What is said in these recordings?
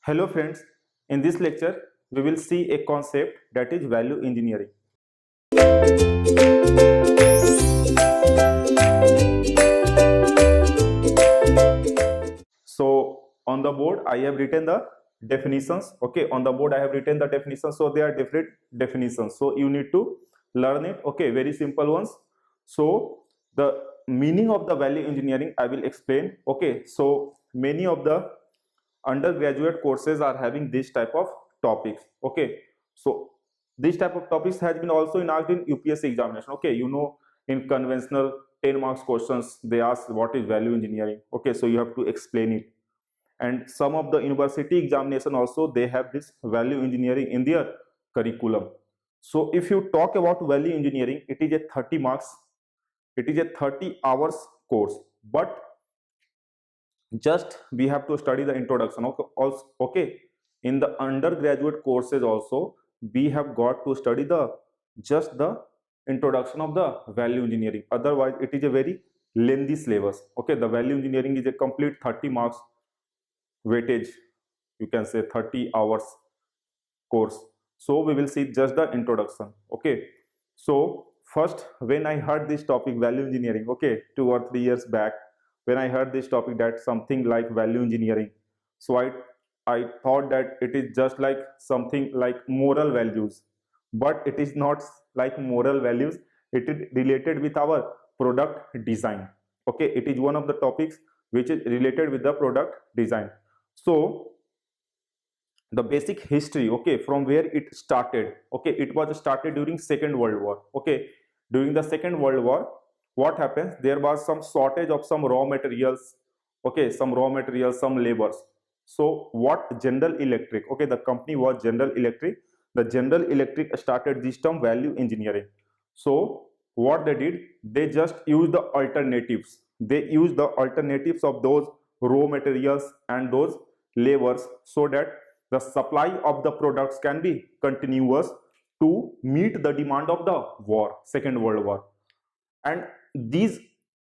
Hello friends, in this lecture we will see a concept that is value engineering. So on the board I have written the definitions. Okay, on the board I have written the definitions. So there are different definitions. So you need to learn it. Okay, very simple ones. So the meaning of the value engineering I will explain. Okay, so many of the undergraduate courses are having this type of topics. Okay, so this type of topics has been also asked in UPSC examination. Okay, in conventional 10 marks questions they ask what is value engineering. Okay, so you have to explain it, and some of the university examination also they have this value engineering in their curriculum. So if you talk about value engineering, it is a 30 marks, it is a 30 hours course, but just we have to study the introduction. Okay, also, okay, in the undergraduate courses also we have got to study the introduction of the value engineering. Otherwise it is a very lengthy syllabus. Okay, the value engineering is a complete 30 marks weightage, you can say 30 hours course. So we will see just the introduction. Okay, so first when I heard this topic value engineering, okay, 2 or 3 years back, when I heard this topic that something like value engineering, so I thought that it is just like something like moral values, but it is not like moral values. It is related with our product design. Okay, it is one of the topics which is related with the product design. So the basic history, okay, from where it started. Okay, it was started during Second World War. Okay, during the Second World War, what happens, there was some shortage of some raw materials. Okay, some raw materials, some labors. So what General Electric, okay, the company was General Electric, the General Electric started this term value engineering. So what they did, they just used the alternatives, they used the alternatives of those raw materials and those labors, so that the supply of the products can be continuous to meet the demand of the war, Second World War. And these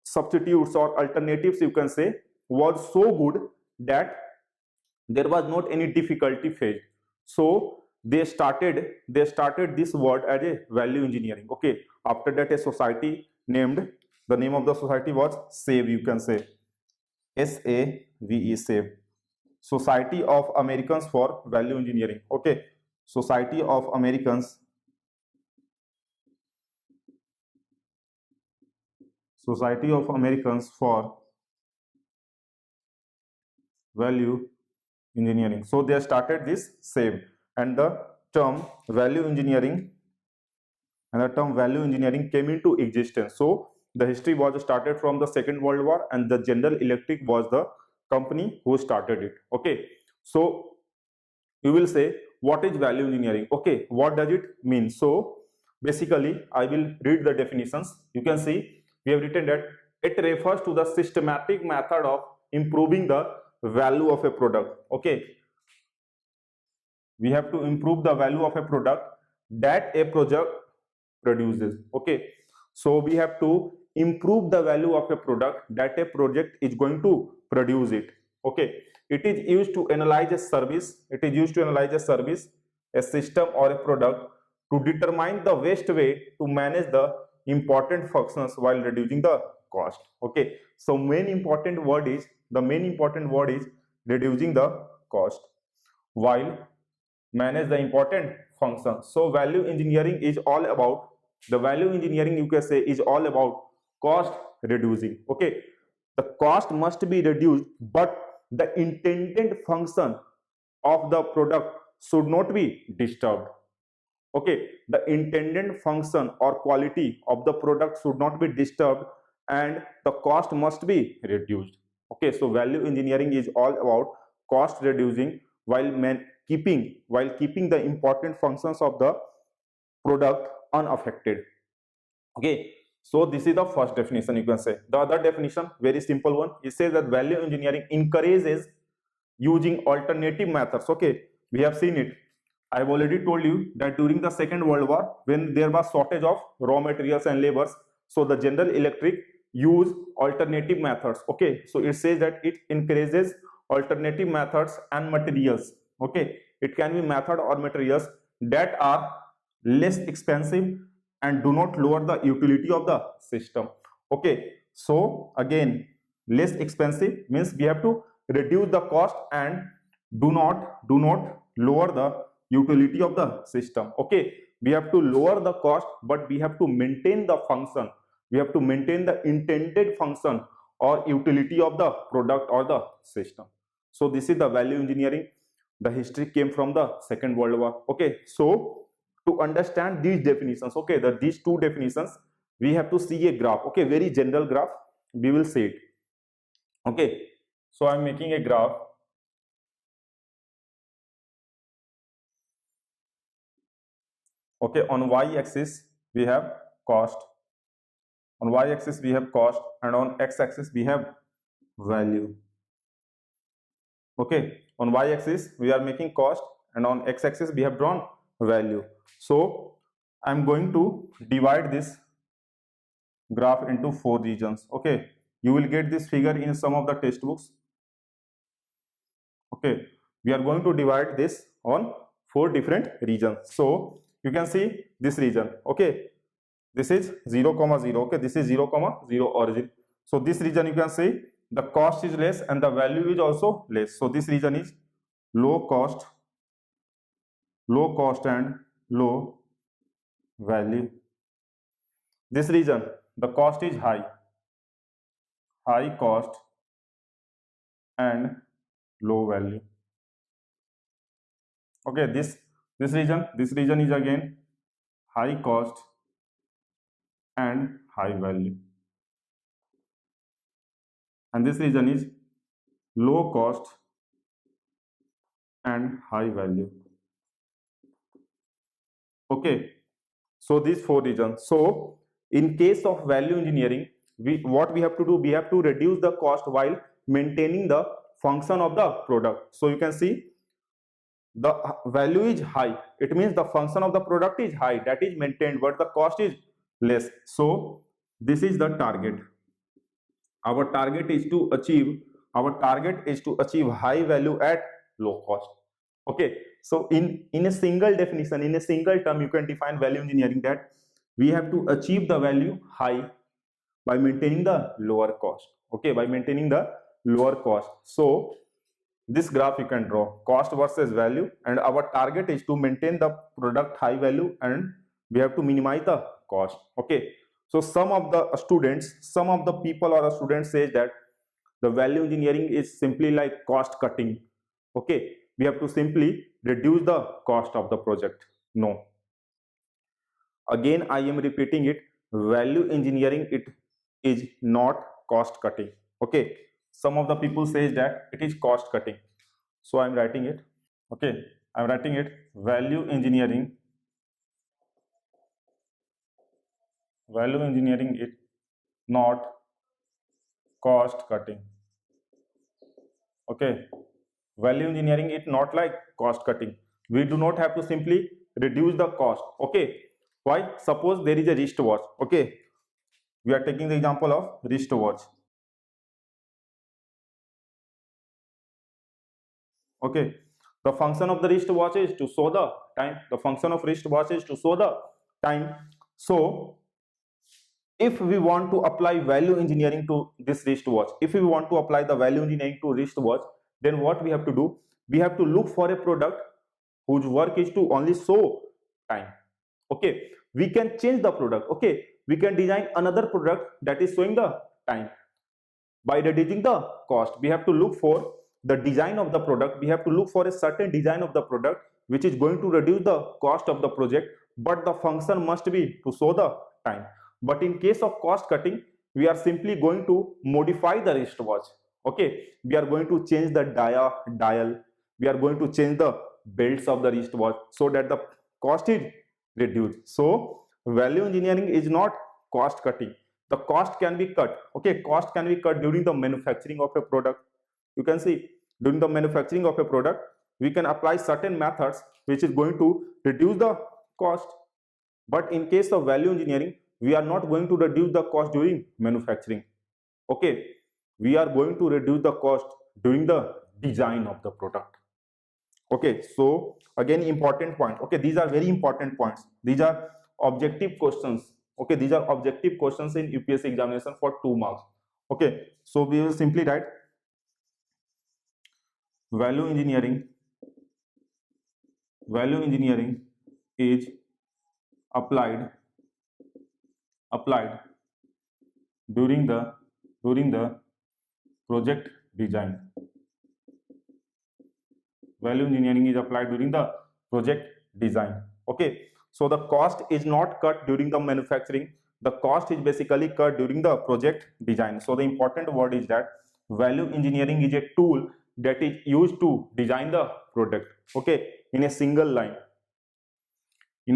substitutes or alternatives, you can say, was so good that there was not any difficulty faced. So they started this word as a value engineering. Okay, after that a society named, the name of the society was SAVE, you can say, SAVE, SAVE, Society of Americans for Value Engineering. Okay, Society of Americans, Society of Americans for Value Engineering. So they started this SAVE, and the term value engineering came into existence. So the history was started from the Second World War, and the General Electric was the company who started it. Okay, so you will say what is value engineering? Okay, what does it mean? So basically I will read the definitions. You can see we have written that it refers to the systematic method of improving the value of a product. Okay, we have to improve the value of a product that a project produces. Okay, so we have to improve the value of a product that a project is going to produce it. Okay, it is used to analyze a service, a system or a product, to determine the best way to manage the important functions while reducing the cost. Okay, so the main important word is reducing the cost while manage the important function. So value engineering is all about, the value engineering, you can say, is all about cost reducing. Okay, the cost must be reduced, but the intended function of the product should not be disturbed. Okay, the intended function or quality of the product should not be disturbed, and the cost must be reduced. Okay, so value engineering is all about cost reducing while keeping the important functions of the product unaffected. Okay, so this is the first definition, you can say. The other definition, very simple one, it says that value engineering encourages using alternative methods. Okay, we have seen it. I have already told you that during the Second World War, when there was shortage of raw materials and labors, so the General Electric used alternative methods. Okay, so it says that it encourages alternative methods and materials Okay, it can be method or materials that are less expensive and do not lower the utility of the system. Okay, so again, less expensive means we have to reduce the cost and do not lower the utility of the system. Okay, we have to lower the cost, but we have to maintain the function, we have to maintain the intended function or utility of the product or the system. So this is the value engineering. The history came from the Second World War. Okay, so to understand these definitions, okay, these two definitions, we have to see a graph. Okay, very general graph, we will see it. Okay, so I'm making a graph. Okay, on y-axis we have cost, on y-axis we have cost, and on x-axis we have value. Okay, on y-axis we are making cost, and on x-axis we have drawn value. So I'm going to divide this graph into 4 regions. Okay, you will get this figure in some of the textbooks. Okay, we are going to divide this on 4 different regions. So you can see this region. Okay, this is 0, 0. Okay, this is 0, 0 origin. So this region you can see the cost is less and the value is also less. So this region is low cost and low value. This region, the cost is high cost and low value. Okay, this region is again high cost and high value, and this region is low cost and high value. Okay, so these 4 regions. So in case of value engineering, what we have to do, we have to reduce the cost while maintaining the function of the product. So you can see the value is high, it means the function of the product is high, that is maintained, but the cost is less. So this is the target. Our target is to achieve high value at low cost. Okay, so in a single definition, in a single term, you can define value engineering that we have to achieve the value high by maintaining the lower cost. Okay, by maintaining the lower cost. So this graph you can draw cost versus value, and our target is to maintain the product high value and we have to minimize the cost. Okay, so some of the people or students say that the value engineering is simply like cost cutting. Okay, we have to simply reduce the cost of the project. No, again I am repeating it, value engineering, it is not cost cutting. Okay, some of the people say that it is cost cutting, so I'm writing it. Okay, I'm writing it, value engineering is not cost cutting. Okay, value engineering is not like cost cutting. We do not have to simply reduce the cost. Okay, why? Suppose there is a wristwatch. Okay, we are taking the example of wristwatch. Okay, the function of the wristwatch is to show the time. The function of wristwatch is to show the time. So if we want to apply value engineering to this wristwatch, if we want to apply the value engineering to wristwatch, then what we have to do? We have to look for a product whose work is to only show time. Okay, we can change the product. Okay, we can design another product that is showing the time. By reducing the cost, we have to look for the design of the product. We have to look for a certain design of the product which is going to reduce the cost of the project, but the function must be to show the time. But in case of cost cutting, we are simply going to modify the wristwatch. Okay, we are going to change the dial, we are going to change the belts of the wristwatch so that the cost is reduced. So value engineering is not cost cutting. The cost can be cut. Okay, cost can be cut during the manufacturing of a product. You can see during the manufacturing of a product, we can apply certain methods which is going to reduce the cost. But in case of value engineering, we are not going to reduce the cost during manufacturing. Okay, we are going to reduce the cost during the design of the product. Okay, so again important point. Okay, these are very important points. These are objective questions. Okay, these are objective questions in UPSC examination for 2 marks. Okay, so we will simply write value engineering is applied during the project design. Value engineering is applied during the project design. Okay, so the cost is not cut during the manufacturing. The cost is basically cut during the project design. So the important word is that value engineering is a tool that is used to design the product. Okay, in a single line we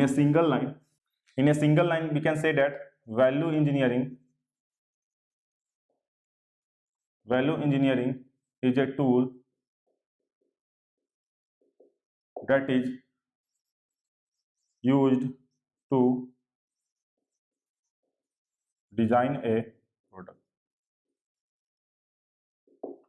can say that value engineering is a tool that is used to design a product.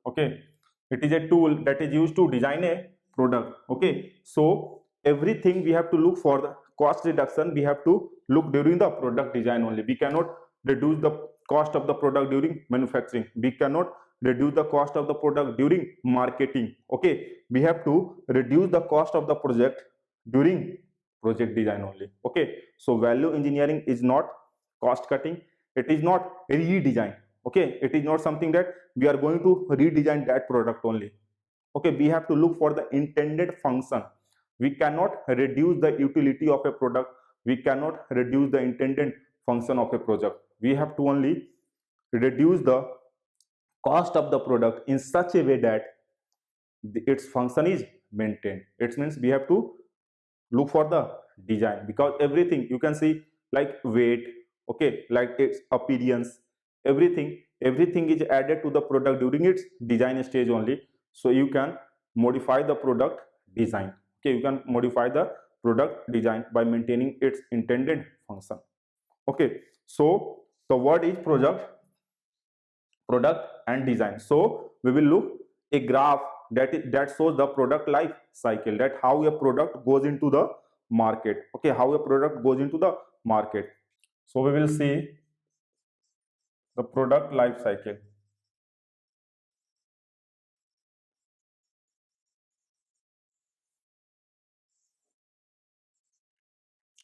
Okay, it is a tool that is used to design a product. Okay, so everything we have to look for the cost reduction, we have to look during the product design only. We cannot reduce the cost of the product during manufacturing. We cannot reduce the cost of the product during marketing. Okay, we have to reduce the cost of the project during project design only. Okay, so value engineering is not cost cutting, it is not redesign. Okay, it is not something that we are going to redesign that product only. Okay, we have to look for the intended function. We cannot reduce the utility of a product, we cannot reduce the intended function of a project. We have to only reduce the cost of the product in such a way that its function is maintained. It means we have to look for the design, because everything you can see, like weight, okay, like its appearance, everything is added to the product during its design stage only. So you can modify the product design. Okay, you can modify the product design by maintaining its intended function. Okay, so the word is product and design. So we will look a graph that shows the product life cycle, that how a product goes into the market. Okay, how a product goes into the market. So we will see the product life cycle.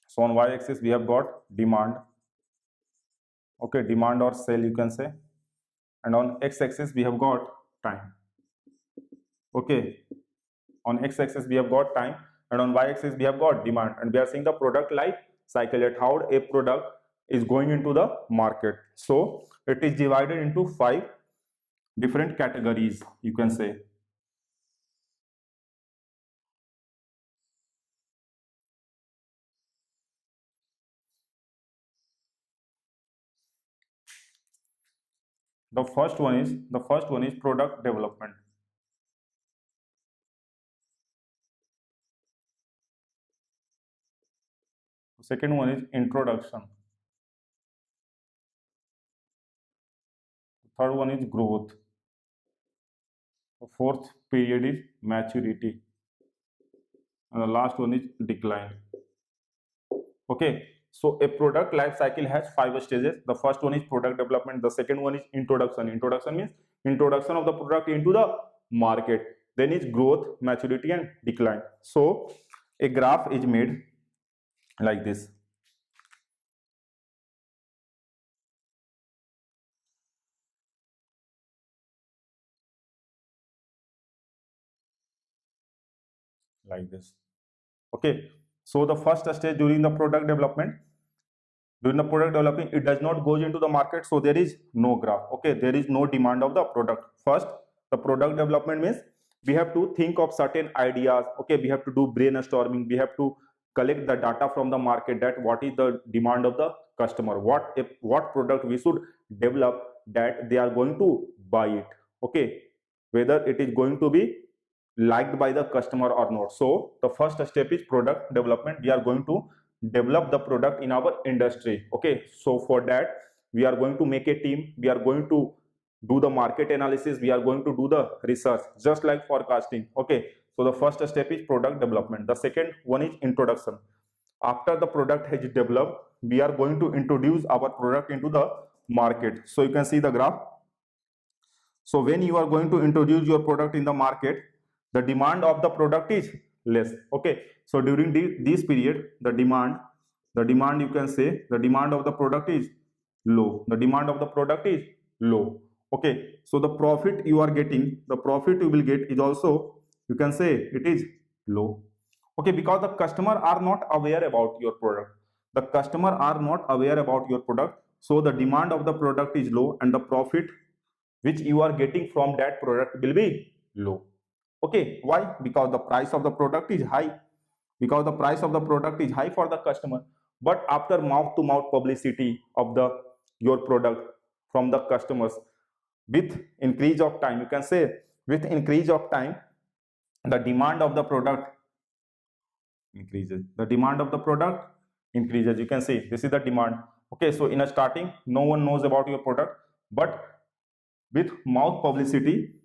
So on y-axis we have got demand. Okay, demand or sale you can say, and on x-axis we have got time. Okay, on x-axis we have got time, and on y-axis we have got demand, and we are seeing the product life cycle, at how a product is going into the market. So it is divided into 5 different categories you can say. The first one is product development. The second one is introduction. The third one is growth. The fourth period is maturity, and the last one is decline. Okay, so a product life cycle has 5 stages. The first one is product development. The second one is introduction. Introduction means introduction of the product into the market. Then is growth, maturity, and decline. So a graph is made like this. Like this. Okay, so the first stage during the product development, it does not go into the market, so there is no graph. Okay, there is no demand of the product. First, the product development means we have to think of certain ideas. Okay, we have to do brainstorming, we have to collect the data from the market, that what is the demand of the customer, what product we should develop that they are going to buy it. Okay, whether it is going to be liked by the customer or not. So the first step is product development. We are going to develop the product in our industry. Okay, so for that we are going to make a team, we are going to do the market analysis, we are going to do the research, just like forecasting. Okay, so the first step is product development. The second one is introduction. After the product has developed, we are going to introduce our product into the market. So you can see the graph. So when you are going to introduce your product in the market, the demand of the product is less. Okay, so during this period, the demand you can say the demand of the product is low. The demand of the product is low. Okay, so the profit you are getting, the profit you will get is also, you can say, it is low. Okay, because the customer are not aware about your product. The customer are not aware about your product, so the demand of the product is low and the profit which you are getting from that product will be low. Okay, why? Because the price of the product is high. Because the price of the product is high for the customer. But after mouth to mouth publicity of your product from the customers, with increase of time, you can say, with increase of time, the demand of the product increases. The demand of the product increases. You can see this is the demand. Okay, so in a starting, no one knows about your product, but with mouth publicity,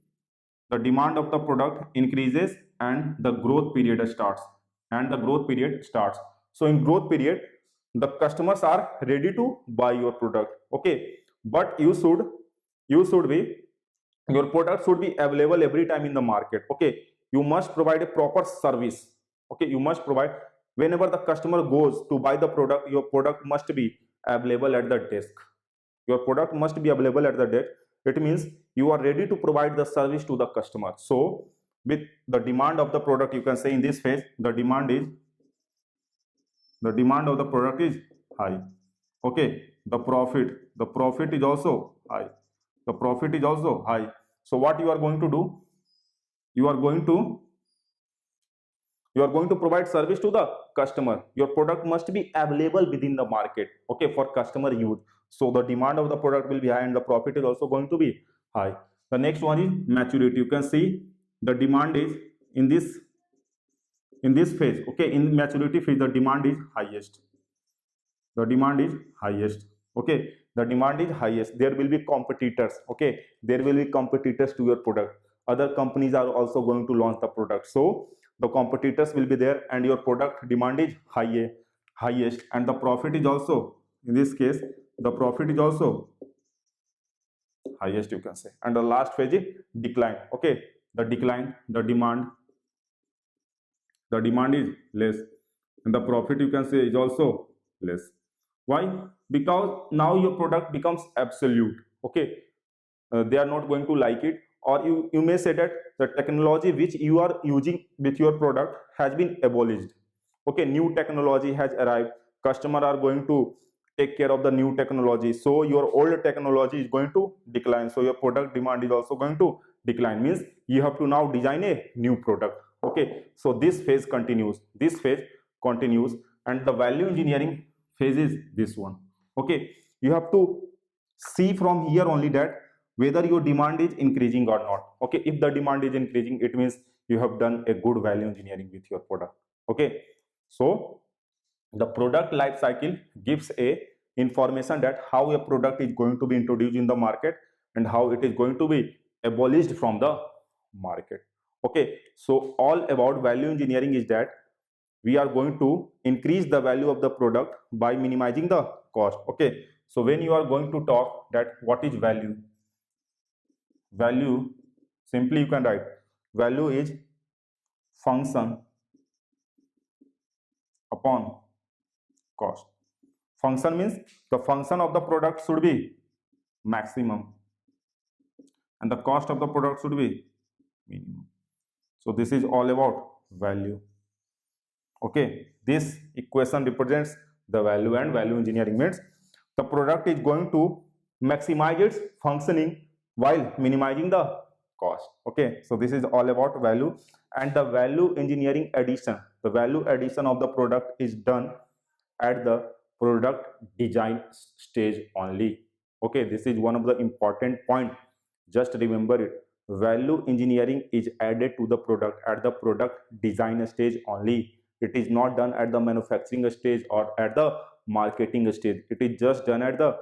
the demand of the product increases and the growth period starts. So in growth period, the customers are ready to buy your product. Okay, but your product should be available every time in the market. Okay, you must provide a proper service. Okay, you must provide, whenever the customer goes to buy the product, your product must be available at the desk. Your product must be available at the desk. It means you are ready to provide the service to the customer. So with the demand of the product, you can say in this phase, the demand of the product is high. Okay, the profit is also high. So what you are going to do? You are going to provide service to the customer. Your product must be available within the market, okay, for customer use. So the demand of the product will be high and the profit is also going to be high. The next one is maturity. You can see the demand is in this phase. Okay, in maturity phase, the demand is highest. Okay, the demand is highest. There will be competitors. Okay, there will be competitors to your product. Other companies are also going to launch the product. So the competitors will be there and your product demand is highest, and the profit is also, in this case, the profit is also highest, you can say. And the last phase is decline. Okay, the demand is less and the profit, you can say, is also less. Why? Because now your product becomes absolute. Okay, they are not going to like it, or you may say that the technology which you are using with your product has been abolished. Okay, new technology has arrived. Customer are going to take care of the new technology, so your old technology is going to decline, so your product demand is also going to decline. Means you have to now design a new product. Okay, so this phase continues, and the value engineering phase is this one. Okay, you have to see from here only that whether your demand is increasing or not. Okay, if the demand is increasing, it means you have done a good value engineering with your product. Okay, so the product life cycle gives a information that how a product is going to be introduced in the market and how it is going to be abolished from the market. Okay, so all about value engineering is that we are going to increase the value of the product by minimizing the cost. Okay, so when you are going to talk that what is value, simply you can write value is function upon cost. Function means the function of the product should be maximum and the cost of the product should be minimum. So this is all about value. Okay, this equation represents the value, and value engineering means the product is going to maximize its functioning while minimizing the cost. Okay, so this is all about value, and the value engineering addition, the value addition of the product is done at the product design stage only. Okay, this is one of the important point. Just remember it. Value engineering is added to the product at the product design stage only. It is not done at the manufacturing stage or at the marketing stage. It is just done at the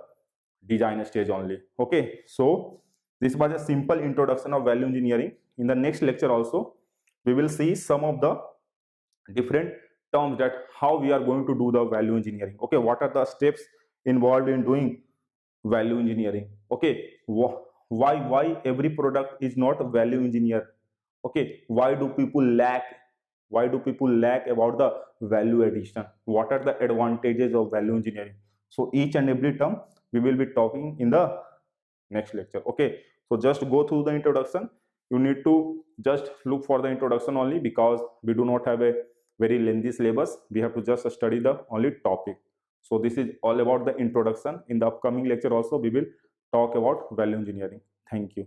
design stage only. Okay, so this was a simple introduction of value engineering. In the next lecture also, we will see some of the different terms that how we are going to do the value engineering. Okay, what are the steps involved in doing value engineering? Okay, why every product is not value engineer? Okay, why do people lack about the value addition? What are the advantages of value engineering? So each and every term we will be talking in the next lecture. Okay, so just go through the introduction. You need to just look for the introduction only, because we do not have a very lengthy syllabus. We have to just study the only topic. So this is all about the introduction. In the upcoming lecture also we will talk about value engineering. Thank you.